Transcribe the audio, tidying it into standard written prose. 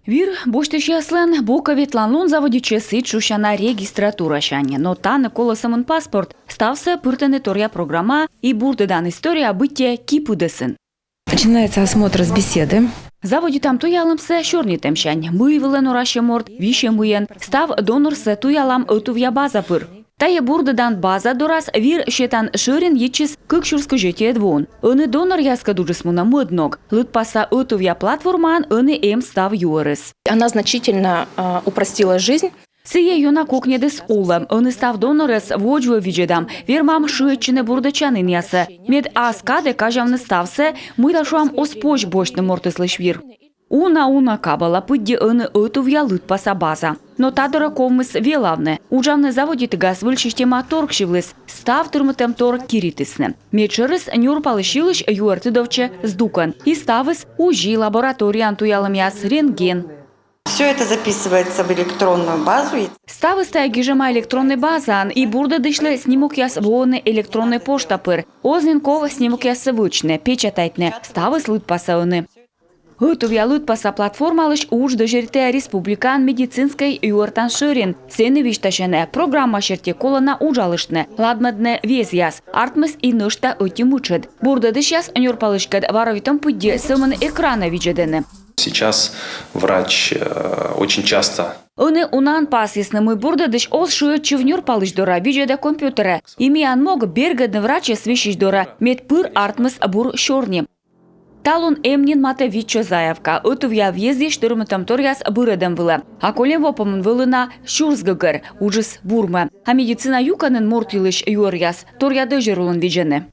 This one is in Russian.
Вир боштыш яслен Буковитланлун заводюче сит шушана регистратура шане, но таны колосамын паспорт стався пыртаны торя программа и бурдыдан история бытия кипудесын. Начинается осмотр с беседы. Заводи там туялымсы шорнитем шань, мыйвылен ораше морд, више мыен, став донорсы туялам ытувья база пыр. Тае бурдыдан база дорас вир шетан шырин ечис кыкшурско жете двон. Ыны донор яска дуджисмуна мыдног. Лытпаса ытувья платформан ыны эм став юрыс. Она значительно упростила жизнь. Сие юна кухнедес улам, ыны став донорес воджу виджедам, вермам шыеччине бурдачанын ясы. Мед аскаде кажавны ставсе, мыдашуам оспоч бочны мортыслыш вир. Уна кабала пыдде ыны ытувья лытпаса база. Но тадыра ковмыс велавны. Ужавны заводит газ выльшиштема торгшивлыс, став турмытем торг киритысны. Мечерыс нюр палышилыш юартыдовче сдукан. И ставыс ужи лабораториян туялым яс рентген. Все это записывается в электронную базу. Ставы стайгижема электронной базан и бурда дышле снимок яс воны электронной почта пыр. Озненкова снимок яс вычне, печатайтне. Ставы слыт пасауны. Ытувья лытпаса платформалыш уж дожерте республикан медицинской юартан шырин. Сены вишташене программа шерте колона ужалышне. Ладмадне вез яс. Артмыс и нышта ыти мучед. Бурда дыш яс нюрпалышкад варовитом пыдде сымын экрана виджедены. Сейчас врач очень часто... Ыны унан пасисны мы бурда дыш оз шуетчи в нюрпалыш дора виджеде компьютера. Имиян мог бергадны враче свищиш дора. Мед пыр артмыс бур шорни. Талун эмнин мате вичо заявка. Ытувья въезде штурмытам торяс бырыдым вылы. А колен вопымын вылына шурсгыгыр, ужыс бурмы. А медицина юканын мортилыш юряс, торя дыжырулын виджены.